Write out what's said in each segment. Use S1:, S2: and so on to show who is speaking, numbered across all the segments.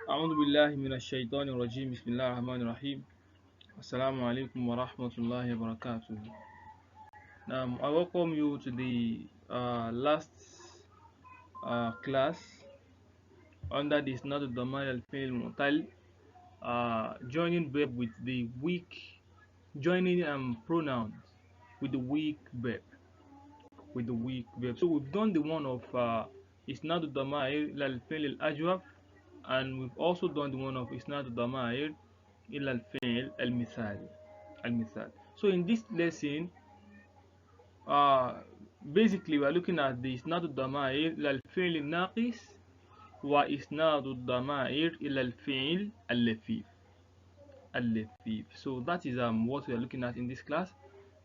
S1: أعوذ بالله من الشيطان الرجيم بسم الله الرحمن الرحيم السلام عليكم ورحمة الله وبركاته. I welcome you to the last class under the Isnad al-Damal al-Fi'l Mu'tal, joining verb with the weak, joining pronouns with the weak verb, So we've done the one of Isnad al-Damal al-Fi'l al-Ajwaf, and we've also done the one of Isnad al-Damal ila al-Fi'l al-Mithal. So in this lesson, uh, basically we are looking at the isnad al-damair ila al-fi'l al-naqis wa isnad al-damair ila al-fi'l al-lafif. So that is what we are looking at in this class.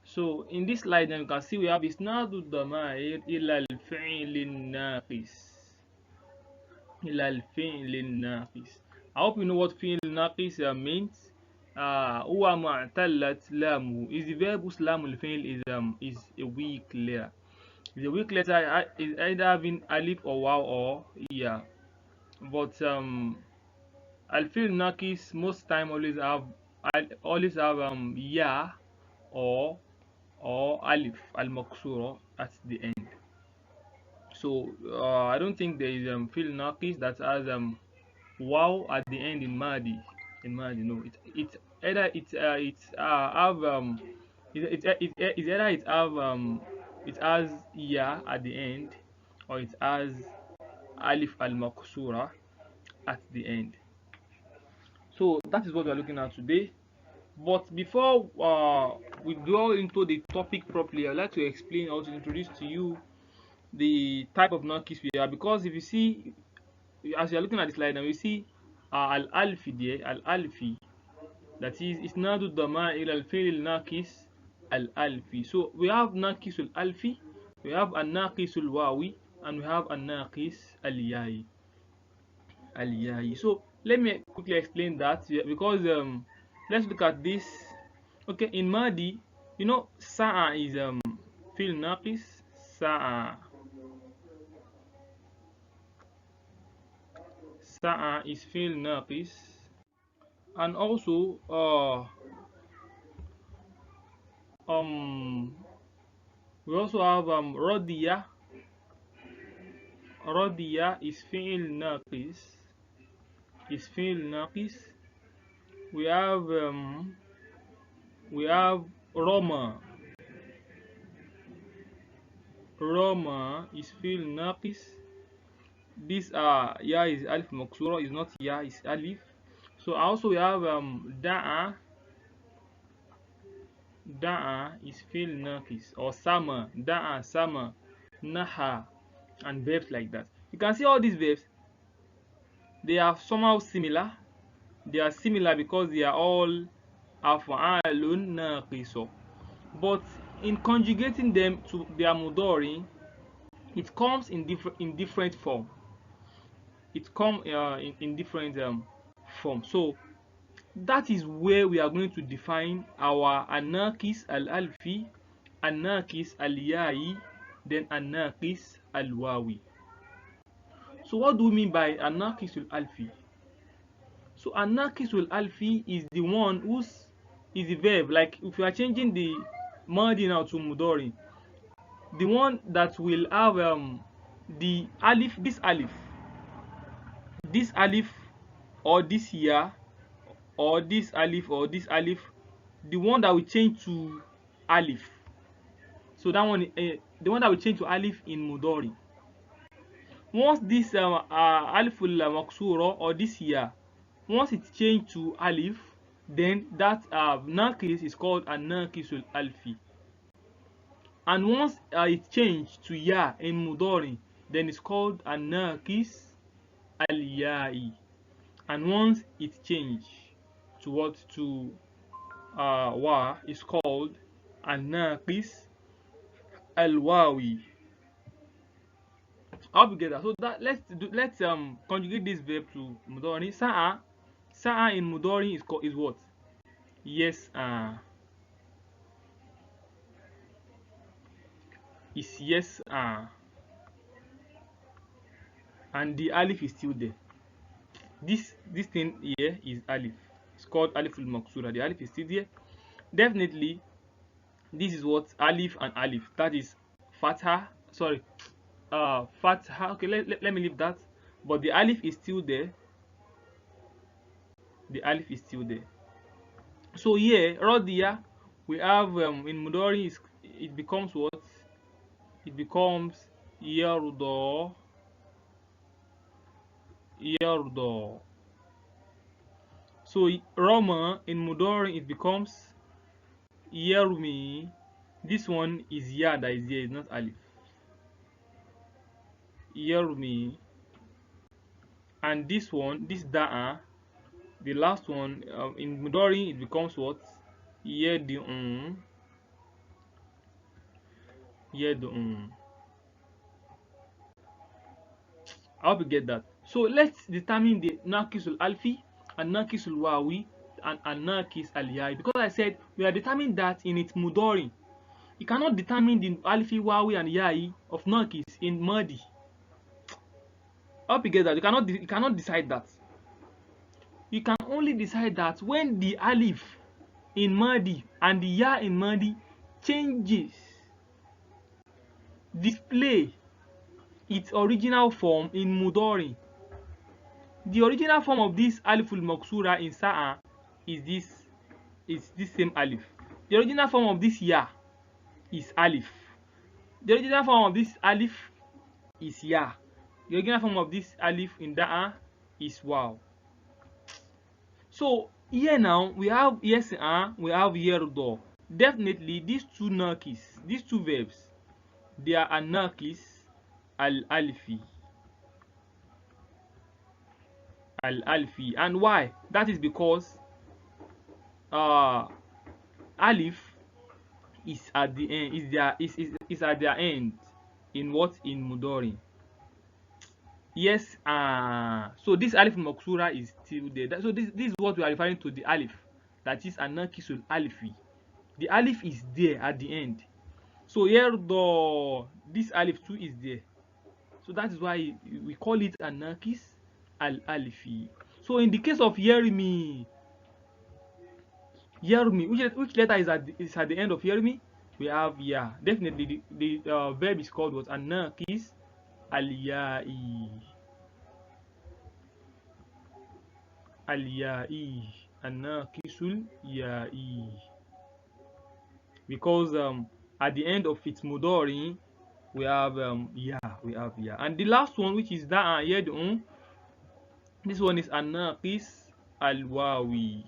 S1: So in this slide, then you can see we have isnad al-damair ila al-fi'l al-naqis I hope you know what fi'l naqis means. هو معتلت لامه is the verb whose lam al-fi'l is a weak letter. The weak letter is either having alif or waw or ya. But al-fi'l naqis most time always have ya or alif al-maksura at the end. So I don't think there is fi'l naqis that has wow at the end in Madi. No, it either have it's either it has ya at the end, or it has alif al maksura at the end. So that is what we are looking at today. But before we go into the topic properly, I'd like to explain or to introduce to you the type of Naaqis we have, because if you see, as you're looking at the slide now, you see al-alfi there, al-alfi, that is isnadu dama'ir al-fi'l al-naqis al-alfi. So we have naqis al-alfi, we have an-naqis al-wawi, and we have an-naqis al-ya'i. So let me quickly explain that, because let's look at this. Okay, in Madi, you know, sa'a is fi'l naqis, sa'a. Sa'a is fi'l naqis, and also we also have radiya. Radiya is fi'l naqis. We have Roma. Roma is fi'l naqis. This ya is alif maksura, is not ya, is alif. So also we have da'a. Da'a is fi'l naqis, or sama. Da'a, sama, naha, and verbs like that. You can see all these verbs, they are somehow similar. They are similar because they are all af'alun naqiso. But in conjugating them to their mudori, it comes in different form. It comes in different form. So that is where we are going to define our anakis al-alfi, anakis al-ya'i, then anakis al-wawi. So what do we mean by anakis al-alfi? So anakis al-alfi is the one whose is the verb. Like if you are changing the madi now to mudori, the one that will have the alif, this alif, or this ya, or this alif, the one that will change to alif. So that one, the one that will change to alif in mudori. Once this aliful maksura, or this ya, once it changed to alif, then that naqis is called a naqisul alfi. And once it changed to ya in mudori, then it's called a naqis al ya'i. And once it changed to what, to wa, is called a naqis al wawi. How we get that? So that let's conjugate this verb to mudori. Sa'a in mudori is what? Yes, is yes, and the alif is still there. This thing here is alif. It's called alif al maksura. The alif is still there. Definitely, this is what alif and alif. That is fatha. Sorry, fatha. Okay, let me leave that. But the alif is still there. The alif is still there. So here, radiya, we have in mudari it becomes what? It becomes yardo, yardo. So rama in mudari it becomes yarmi. This one is ya that is here, is not alif. Yarmi. And this one, this da'a, the last one in mudari it becomes what? Yad'un, yad'un. I hope you get that. So let's determine the Naaqis al-alfi and Naaqis al-wawi and Naaqis al-ya'i, because I said we are determining that in its mudari. You cannot determine the alfi, wawi and ya'i of Naaqis in madi. I hope you get that. You cannot decide that. You can only decide that when the alif in madi and the ya in madi changes, display its original form in mudari. The original form of this alif al-maksura in sa'a is this same alif. The original form of this ya is alif. The original form of this alif is ya. The original form of this alif in da'a is waw. So here now we have yes we have yardo. Definitely these two naaqis, these two verbs, they are a naaqis al-alfi. Al-alfi. And why? That is because alif is at the end, is at their end in what? In mudari. Yes, so this alif maksura is still there. So this is what we are referring to, the alif. That is anakisul alifi. The alif is there at the end. So here this alif too is there. So that is why we call it anakis al-alifi. So in the case of yermi, which letter is at the end of yermi? We have ya. Definitely the verb is called what? Anakis al-ya'i. Al-ya'i. Anakisul ya'i. Because at the end of its mudari we have ya, and the last one, which is that yad'un, this one is an-naqis al-wawi.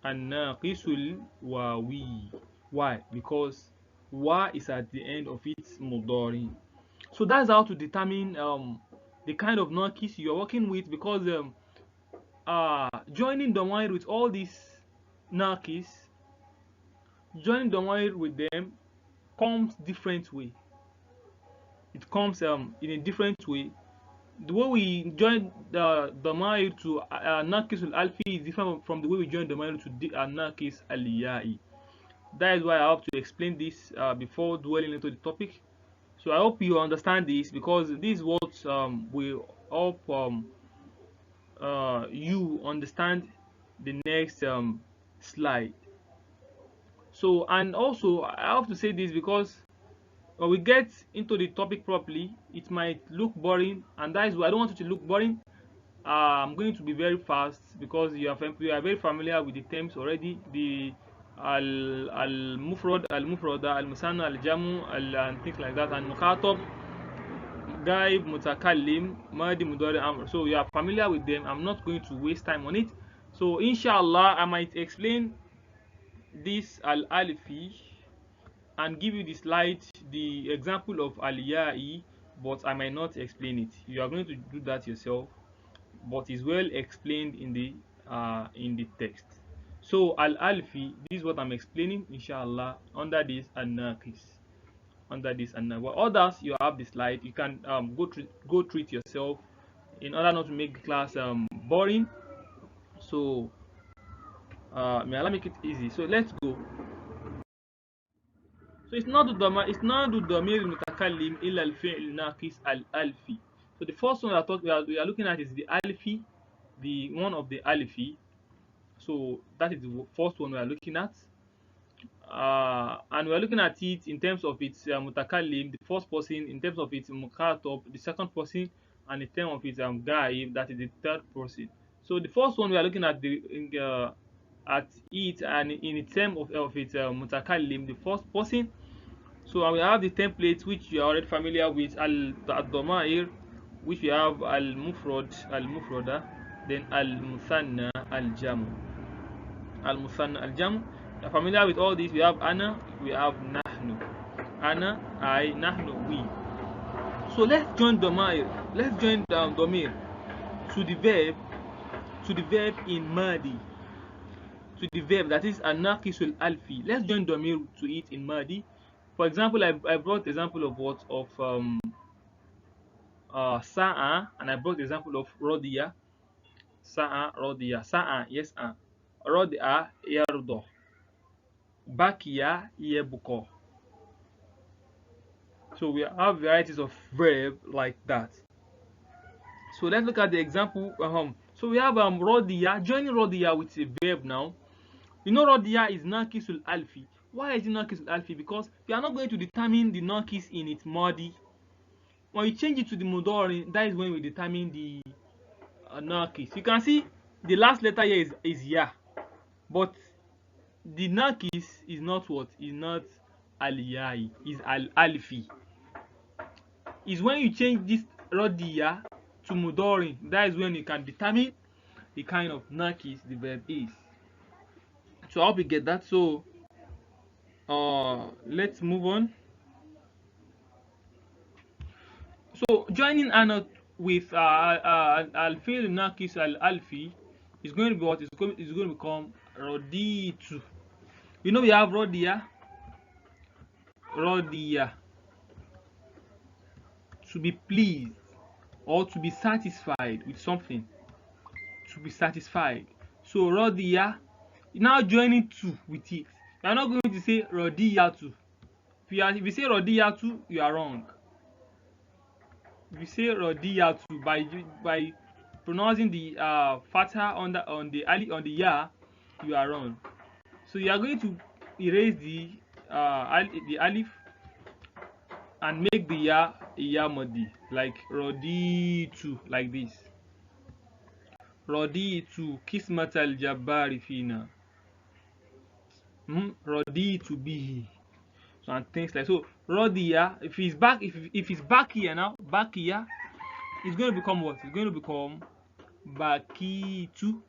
S1: An-naqisul wawi. Why? Because wa is at the end of its mudari. So that's how to determine the kind of naqis you're working with, because joining the word with all these naqis, joining the word with them comes different way. It comes in a different way. The way we join the ma'ir to Naaqis al-alfi is different from the way we join the ma'ir to Naaqis al-ya'i. That is why I have to explain this before dwelling into the topic. So I hope you understand this, because this is what will help you understand the next slide. So, and also I have to say this because when we get into the topic properly, it might look boring, and that is why I don't want it to look boring. I'm going to be very fast because you are very familiar with the terms already. The al-mufrad, al-mufrada, al-musanna, al-jamu, and things like that, and mukhatab, gaib, mutakallim, madi, mudari, amr. So you are familiar with them. I'm not going to waste time on it. So inshallah, I might explain this al-alifi and give you the slide, the example of al-ya'i, but I might not explain it. You are going to do that yourself, but it's well explained in the text. So al-alfi, this is what I'm explaining, inshallah, under this an-naqis. Under this and well, others, you have the slide. You can go through it yourself in order not to make the class boring. So may Allah make it easy. So let's go. So it's not the damir mutakallim illa al-fi'l naqis al-alfi. So the first one we are looking at is the alifi, the one of the alifi. So that is the first one we are looking at. And we are looking at it in terms of its mutakallim, the first person, in terms of its mukhatab, the second person, and in terms of its gaib, that is the third person. So the first one we are looking at at it, and in terms of its mutakallim, the first person. So we have the template which you are already familiar with, al-domair, which we have al-mufrada, then al-musanna, al-jamu. Al-musanna, al-jamu. You are familiar with all these. We have ana, we have nahnu. Ana, I, nahnu, we. So let's join domair. Let's join domir to the verb in madi. To the verb that is an-naaqis al-alfi. Let's join domir to it in madi. For example, I brought the example of what of sa'a, and I brought the example of rodiya. Sa'a, rodiya. Sa'a, yes, rodiya, yardo. Bakiya, yebuko. So we have varieties of verb like that. So let's look at the example. So we have rodiya, joining rodiya with a verb now. You know rodiya is naqisul alfi. Why is it naqisul alfi? Because we are not going to determine the naqis in its madi. When you change it to the mudari, that is when we determine the naqis. You can see the last letter here is ya, but the naqis is not what? Is not al-yai, is al-alfi. Is when you change this rodiya to mudari, that is when you can determine the kind of naqis the verb is. So I hope you get that. So let's move on. So joining ana with al-fi'l naqis al-alfi is going to be what? Is going to become raditu. You know we have rodiya, to be pleased or to be satisfied with something. To be satisfied. So rodiya, now joining to with it. You are not going to say rodiyatu. If you say rodiyatu, you are wrong. If you say rodiyatu by pronouncing the fatha on the ya, you are wrong. So you are going to erase the alif and make the ya madi, like roditu, like this. Roditu kismat al jabbari fina. Roditu bihi. So and things like so. Rodiya, if it's back here now, back here, it's going to become what? It's going to become bakitu.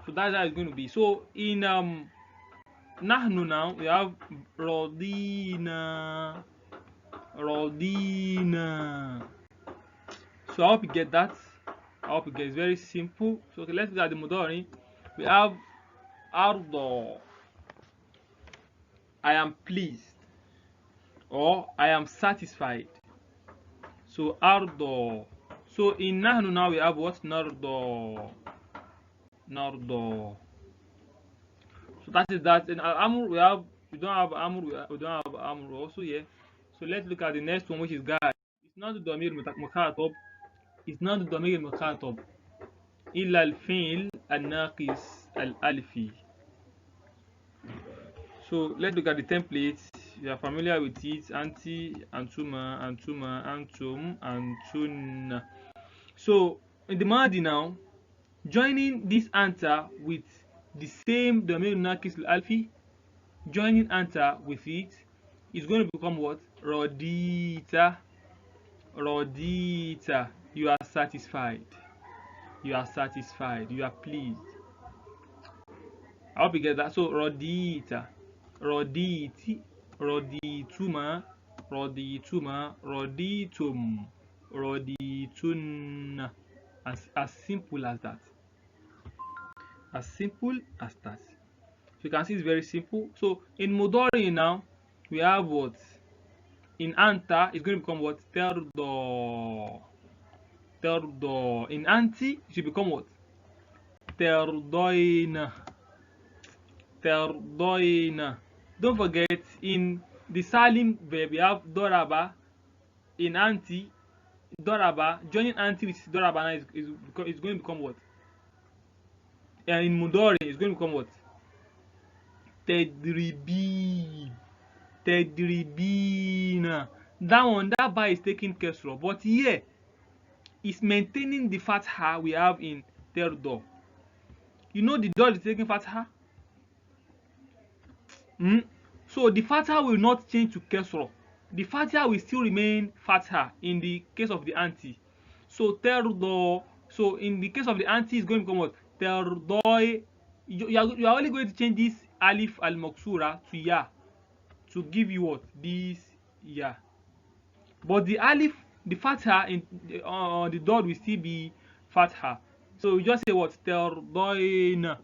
S1: So that's how it's going to be. So in nahnu now we have rodina. So I hope you get that. I hope you get it. It's very simple. So okay, let's look at the mudari. We have ardo. I am pleased or I am satisfied. So ardo. So in nahnu now we have what? Nardo. So that is that. In al-amr we don't have amr also here. So let's look at the next one, which is guy. It's not the damir mukhatab. It's not the damir mukhatab. Illa al-fi'l al-naqis al-alfi. So let's look at the template. You are familiar with it. Anti, antuma, antum, antun. So in the madi now, joining this anta with the same damir naqis al-alfi, joining anta with it is going to become what? Rodita. You are satisfied. You are pleased. I hope you get that. So rodita, rodituma, roditum, roditun. As simple as that. As simple as that. So you can see it's very simple. So in mudari now we have what? In anta it's going to become what? Terdo. In anti it should become what? Terdoina. Don't forget, in the salim verb we have doraba, in anti, doraba, joining anti with doraba now is going to become what? In mudori is going to become what? Tedribi. Tedribina. That one, that bar is taking kesro, but here is maintaining the fatha we have in terdo. You know the dot is taking fatha. So the fatha will not change to kesro. The fatha will still remain fatha in the case of the anti. So terdo. So in the case of the anti, is going to become what? Terdoi. You are only going to change this alif al maksura to ya to give you what? This ya. But the alif, the fatha in the dot will still be fatha. So you just say what? Terdoina.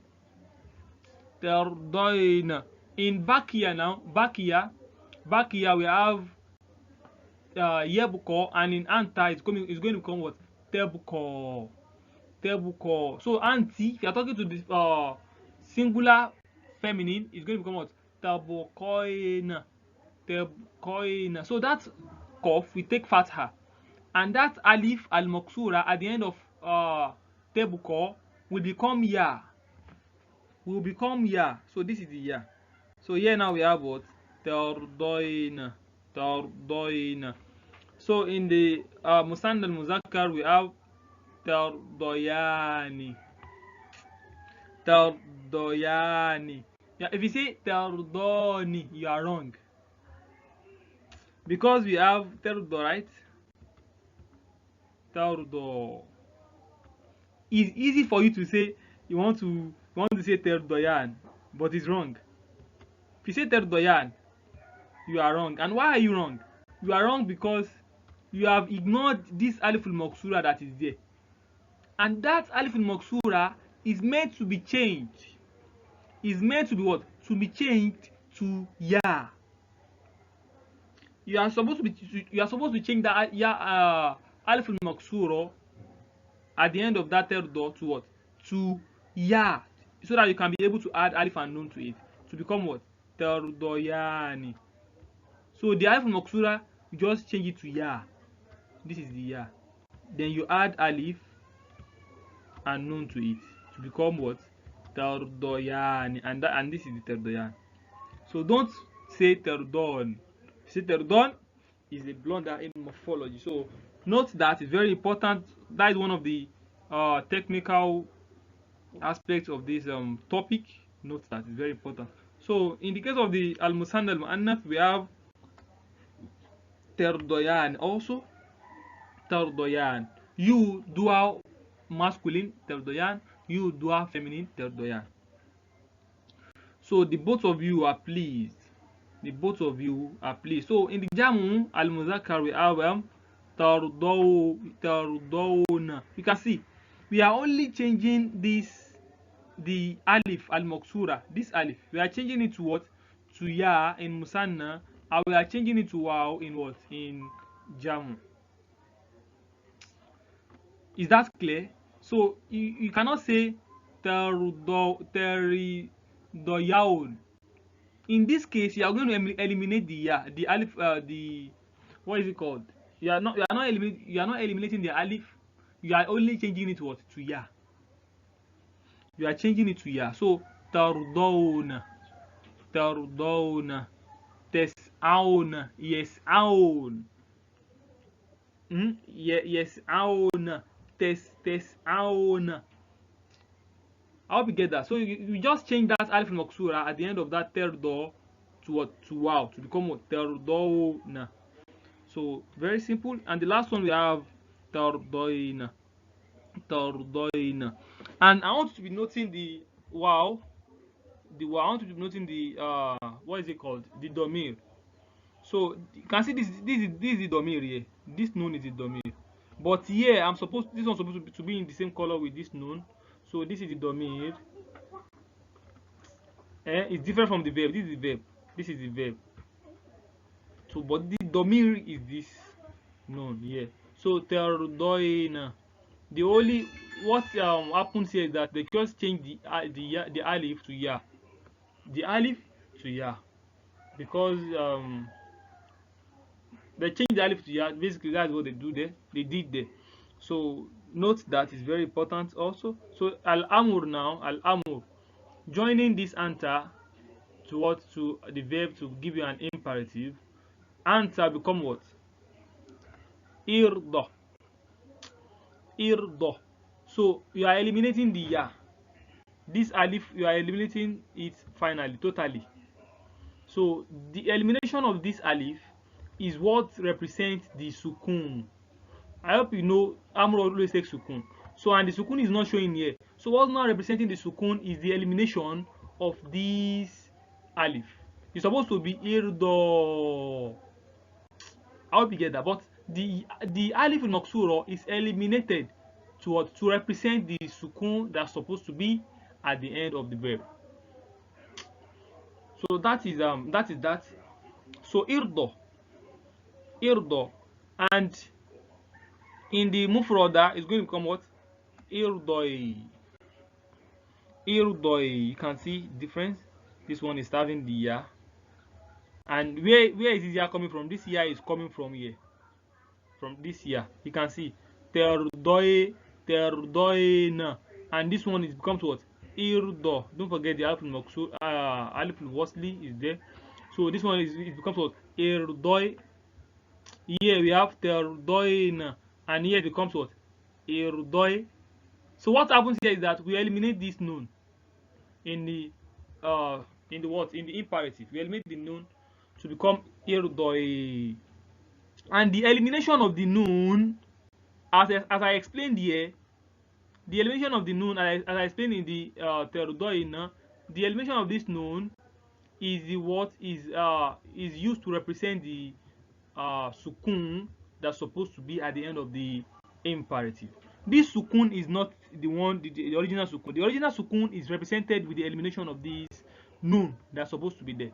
S1: Terdoina. In bakia now, bakia we have yebuko, and in anta it's going to become what? Tebuko. Tebuko. So anti, if you are talking to this singular feminine, it's going to become what? Tebukoina. Tebukoina. So that kof we take fatha, and that alif al maksura at the end of tebuko will become ya. Will become ya. So this is the ya. So here now we have what? Terdoina. Terdoina. So in the Musanna al Muzakkar we have Terdoyani. Terdoyani. Yeah, if you say Terdoni, you are wrong. Because we have Terdo, right? Terdo. It's easy for you to say you want to say Terdoyan, but it's wrong. If you say Terdoyan, you are wrong. And why are you wrong? You are wrong because you have ignored this alif al maksura that is there. And that alif al maksura is meant to be changed. Is meant to be what? To be changed to ya. You are supposed to change that ya alif al maksura at the end of that third dot to what? To ya. So that you can be able to add alif and nun to it. To become what? Terdoyani. So the alif al maksura, you just change it to ya. This is the ya. Then you add alif and nun to it to become what? Terdoyani. And this is the terdoyan. So don't say terdon. Say terdon is a blunder in morphology. So note that it's very important. That is one of the technical aspects of this topic. Note that it's very important. So in the case of the al-musanna al-mu'annath, we have terdoyan also. Terdoyan. You dual masculine terdoyan. You dual feminine terdoyan. So the both of you are pleased. The both of you are pleased. So in the jamu al-muzakkar we have tardawna. You can see we are only changing the alif al-maksura. This alif we are changing it to what? To ya in musanna, and we are changing it to waw in what? In jamu. Is that clear? So you cannot say teridoyaun. In this case, you are going to eliminate the ya, the alif, the what is it called? You are not eliminating the alif. You are only changing it to what? To ya. You are changing it to ya. So tardawna, tes'auna, yes'aun, yes'auna, tes'auna. I hope you get that. So you just change that alif maksura at the end of that third door to what? To wow, to become what? Terdona. So very simple. And the last one we have terdoina. Terdoina. And I want you to be noting the wow. I want you to be noting the what is it called? The domir. So you can see this is the domir here. This nun is the domir. But here this one's supposed to be in the same color with this nun. So this is the domir. It's different from the verb. This is the verb. This is the verb. So, but the domir is this nun here. So terdoina. The only what happens here is that they just change the alif to ya. The alif to ya, because They change the alif to ya. Basically, that's what they do there. They did there. So note that is very important also. So al amur now, al amur, joining this anta to what, to the verb to give you an imperative. Anta become what? Irdo. Irdo. So you are eliminating the ya. This alif, you are eliminating it finally, totally. So the elimination of this alif is what represents the sukun. I hope you know Amr always takes sukun. So and the sukun is not showing here. So what's not representing the sukun is the elimination of this alif. It's supposed to be irdo. I hope you get that. But the alif in maksura is eliminated to what, to represent the sukun that's supposed to be at the end of the verb. So that is that. So irdo, and in the mufrada is going to become what? Irdoi. Irdoi. You can see difference. This one is having the ya, and where is this ya coming from? This ya is coming from here, from this ya. You can see terdoi, terdoina, and this one is becomes what? Irdo. Don't forget the alif maksud, alif wasli is there. So this one is, it becomes what? Irdoi. Here we have terdoina, and here it becomes what? Irdoi. So what happens here is that we eliminate this noon in the what, in the imperative. We eliminate the noon to become irdoi, and the elimination of the noon, as I explained here, the elimination of the noon, as I explained in the terdoina, the elimination of this noon is the what is used to represent the sukun that's supposed to be at the end of the imperative. This sukun is not the one, the original sukun. The original sukun is represented with the elimination of this noon that's supposed to be there.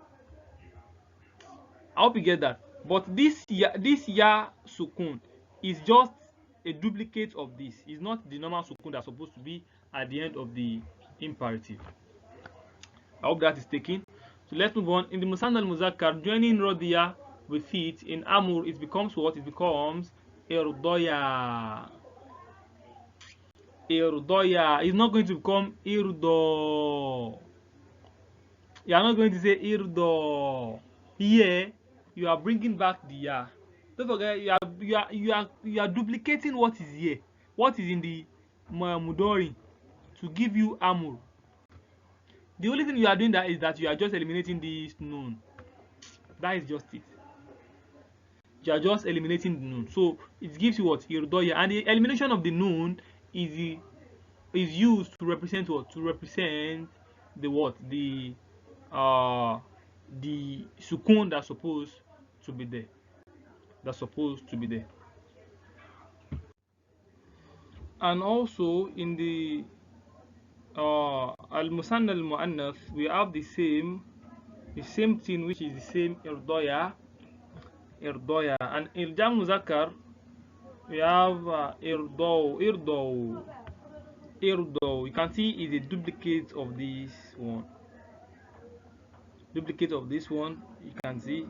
S1: I hope you get that. But this ya sukun is just a duplicate of this. It's not the normal sukun that's supposed to be at the end of the imperative. I hope that is taken. So let's move on. In the musanna al-muzakkar, joining rodiya with it in amur, it becomes what? It becomes irdoya. Irdoya. It's not going to become irdo. You are not going to say irdo. Here you are bringing back the ya. Don't forget, you are duplicating what is here, what is in the mudori, to give you amur. The only thing you are doing that is that you are just eliminating this noon. That is just it. You are just eliminating the noon. So it gives you what? Irdoya. And the elimination of the noon is used to represent what? To represent the what? The sukun that's supposed to be there. That's supposed to be there. And also in the al-musanna al-mu'annath, we have the same thing, which is the same irdoya, and iljam muzakkar we have irdo. You can see is a duplicate of this one. You can see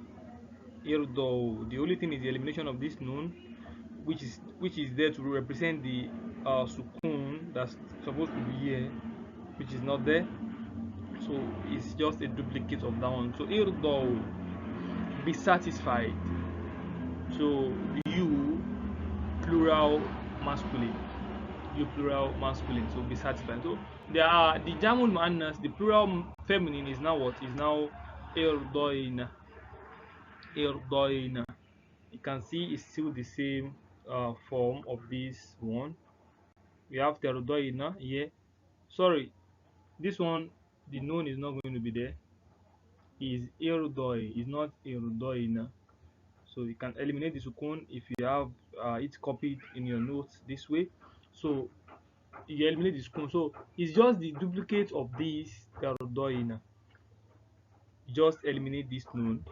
S1: irdo. The only thing is the elimination of this noon, which is there to represent the sukun that's supposed to be here, which is not there. So it's just a duplicate of that one. So irdo, be satisfied. So you plural masculine. So be satisfied. So there are the jamul muannas, the plural feminine is now what? Is now irdoina. You can see it's still the same form of this one. We have terdoina here. Sorry, this one, the noun is not going to be there. Is irdoi, is not irdoina. So you can eliminate the sukun if you have it copied in your notes this way. So you eliminate the sukun. So it's just the duplicate of this terdoina. Just eliminate this noun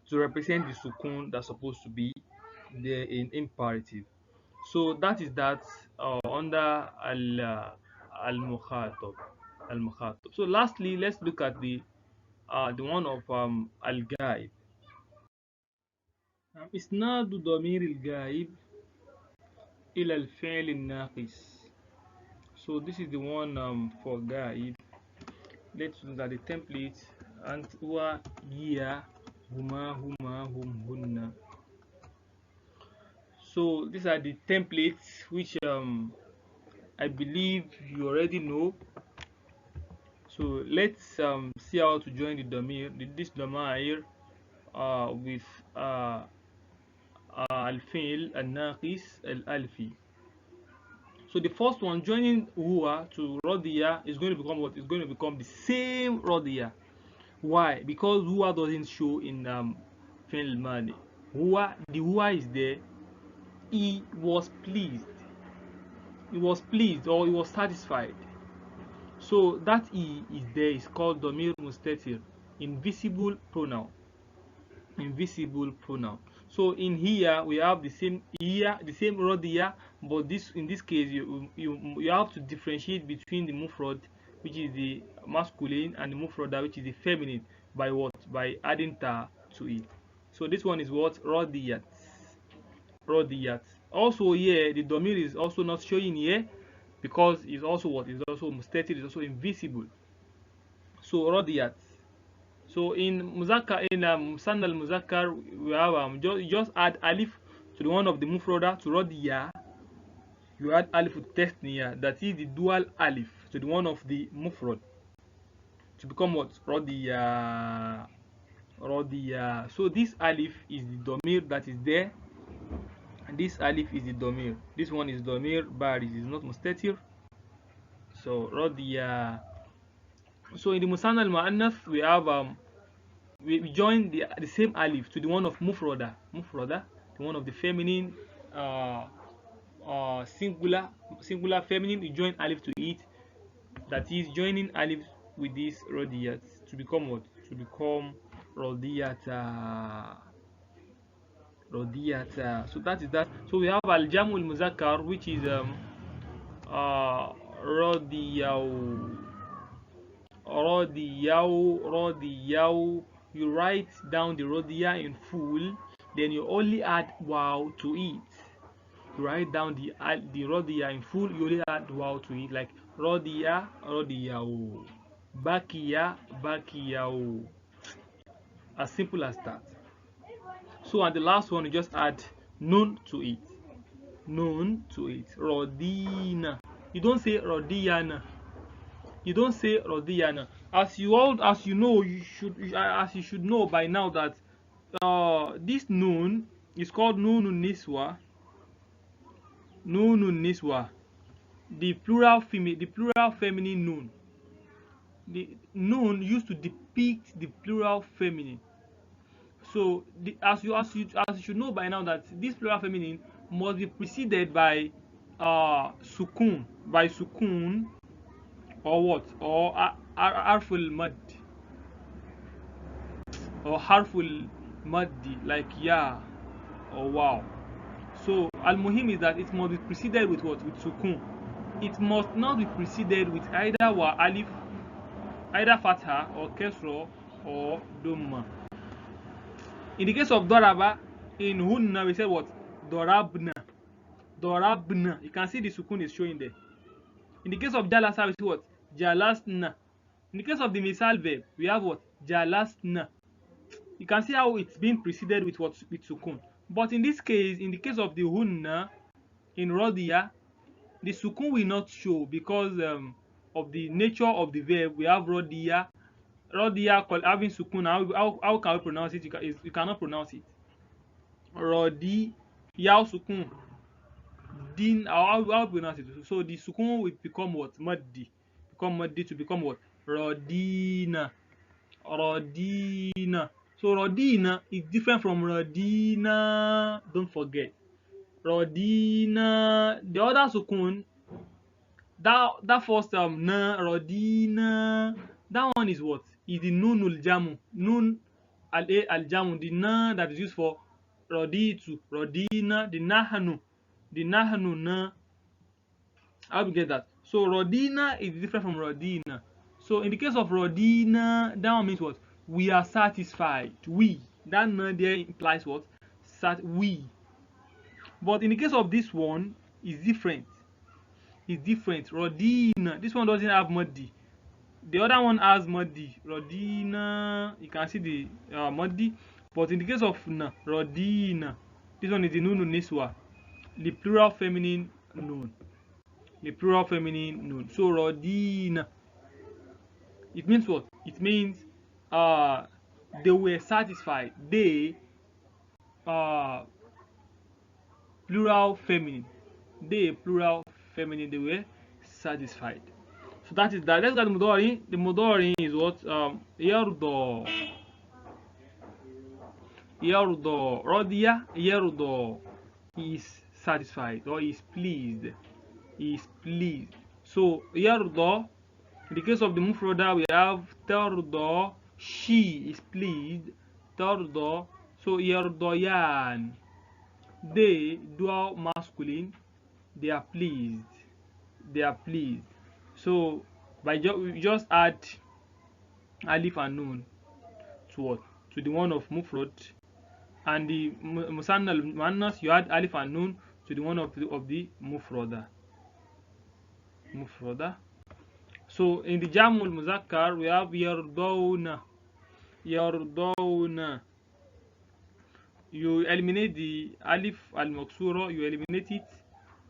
S1: to represent the sukun that's supposed to be there in imperative. So that is that under al-mukhatab. So lastly, let's look at the one of al-ghaib. إسناد ضمير الغائب إلى الفعل الناقص. So this is the one for غائب. Let's look at the template. And هو هي هما هم هن. So these are the templates which I believe you already know. So let's see how to join the damir, this damir with al-fi'l al-naqis al-alfi. So the first one, joining huwa to radiya, is going to become what? Is going to become the same radiya. Why? Because huwa doesn't show in fi'l madi. Huwa, the huwa is there. He was pleased. He was pleased or he was satisfied. So that he is there is called damir mustatir, invisible pronoun. Invisible pronoun. So in here we have the same here, the same radiya, but this in this case you have to differentiate between the mufrad, which is the masculine, and the mufrada, which is the feminine, by what? By adding ta to it. So this one is what? Radiyat. Radiyat. Also here the domir is also not showing here because it's also what? Is also mustatir, is also invisible. So radiyat. So in muzakkar, in musanna al muzakkar, we have just add alif to the one of the mufrada to radiya. You add alif to tasniya, that is the dual alif to the one of the mufrad to become what? Radiya. Radiya. So this alif is the domir that is there, and this alif is the domir. This one is domir baris, is not mustatir. So radiya. So in the musanna al muannath we have we join the same alif to the one of mufrada, the one of the feminine singular feminine. We join alif to it, that is joining alif with this radiyat to become what? To become radiyata. So that is that. So we have al jamu al muzakkar, which is radiyaw. Radiyaw. You write down the radiya in full, then you only add wow to it. You write down the radiya in full, you only add wow to it, like radiyaw, bakiyaw. As simple as that. So and the last one, you just add nun to it. Rodina. You don't say rodiyana. As you know, you should know by now that this nun is called nunun niswa. The plural feminine nun. The nun used to depict the plural feminine. So as you should know by now that this plural feminine must be preceded by sukun, or what? Or harful mad, or harful maddi, like ya or wow. So al-muhim is that it must be preceded with what? With sukun. It must not be preceded with either wa alif, either fatha or kesro or dhamma. In the case of doraba, in hunna we say what? Dorabna. You can see the sukun is showing there. In the case of jalasa we say what? Jalasna. In the case of the misal verb, we have what? Jalasna. You can see how it's being preceded with what? With sukun. But in this case, in the case of the hunna, in radiya, the sukun will not show because of the nature of the verb. We have radiya having sukun. How can we pronounce it? You cannot pronounce it. Rodi, yaw sukun. Din, how pronounce it? So the sukun will become what? Maddi. To become what? Rodina. So rodina is different from rodina. Don't forget. Rodina. The other sukun, that first na, rodina, that one is what? Is the nunul jamu. Nun al jamu, the na that is used for roditu, rodina, the nahanu na. How do you get that? So rodina is different from rodina. So in the case of rodina, that one means what? We are satisfied. That na there implies what? we. But in the case of this one, it's different. It's different. Rodina. This one doesn't have muddy. The other one has muddy. Rodina. You can see the muddy. But in the case of na, rodina, this one is the nunu niswa, the plural feminine noun. The plural feminine noun. So rodina. It means what? It means they were satisfied. They plural feminine. They plural feminine. They were satisfied. So that is that. Let's get the mudori. The mudori is what? Yardo. Yardo. Rodia. Yardo. He is satisfied or is pleased. He is pleased. So yardo. In the case of the mufroda, we have tardo. She is pleased. Tardo. So yardoyan. They, dual masculine, they are pleased. They are pleased. So by we just add alif and nun to what? To the one of mufrod, and the musanna al-muannas, you add alif and nun to the one of the mufroda. So in the jamul muzakkar, we have yardawna. Yardawna. You eliminate the alif al-maksura, you eliminate it,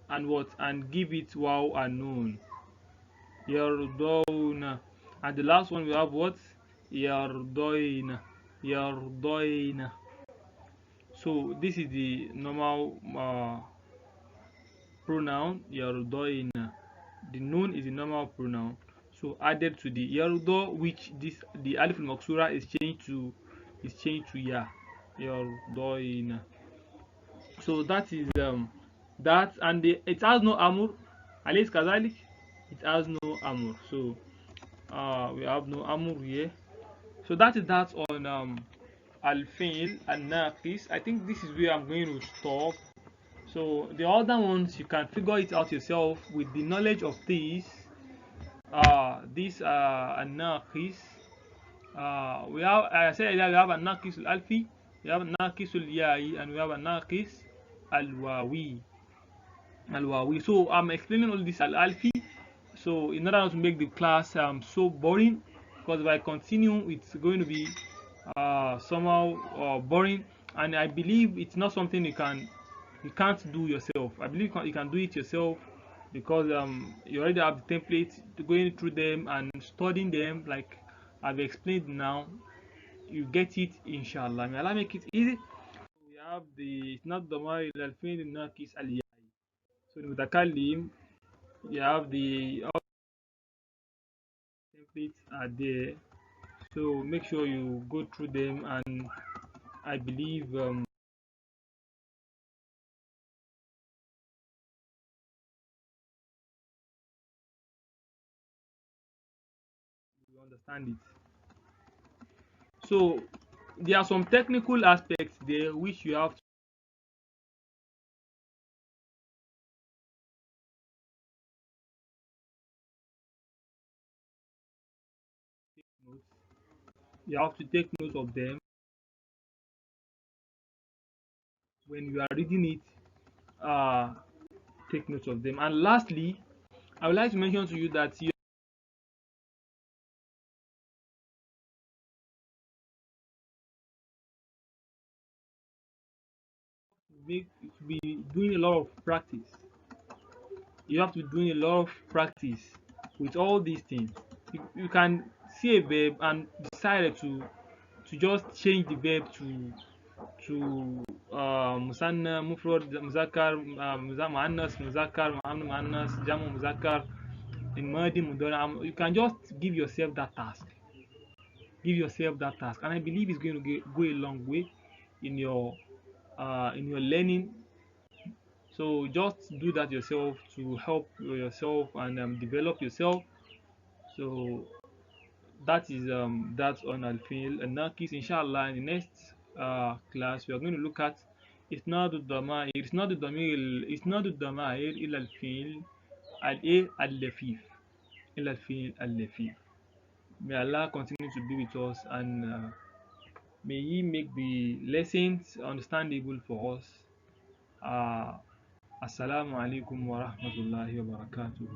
S1: and what? And give it waw and nun. Yardawna. And the last one we have what? Yardoina. Yardoina. So this is the normal pronoun yardoina. The noun is the normal pronoun. So added to the yardo, which the alif al-maksura is changed to ya. Yardoina. So that is that, and it has no amur. Alis kazalik, it has no amur. So we have no amur here. So that is that on al-fi'l an-naqis. I think this is where I'm going to stop. So the other ones you can figure it out yourself with the knowledge of this an-naqis. We have, I said earlier, we have an-naqis al-alfi, we have an-naqis al-ya'i, and we have an-naqis al-wawi. So I'm explaining all this al-alfi. So in order not to make the class so boring, because if I continue, it's going to be somehow boring, and I believe it's not something you can't do yourself. I believe you can do it yourself, because you already have the template to going through them and studying them like I've explained now. You get it, inshallah. May Allah make it easy. We have the it's not damar al-fi'l an-naqis al-ya'i. So the mutakallim, you have the all templates are there. So make sure you go through them, and I believe you understand it. So there are some technical aspects there which you have to take note. You have to take note of them when you are reading it. Take note of them. And lastly, I would like to mention to you that you make to be doing a lot of practice. You have to be doing a lot of practice with all these things. You can see a verb and decide to just change the verb to musanna, mufrad, muzakkar, muannas, muzakkar, muannas, jamu muzakkar, in madi mudara. You can just give yourself that task. Give yourself that task, and I believe it's going to go a long way in your learning. So just do that yourself to help yourself and develop yourself. So that is that on al-fi'l an-naqis. Inshallah, in the next class we are going to look at isnad ad-damair. Isnad ad-damair ila al-fi'l al-lafif. Ila al-fi'l al-lafif. May Allah continue to be with us, and May He make the lessons understandable for us. Uh, Assalamu alaikum wa rahmatullahi wa barakatuh.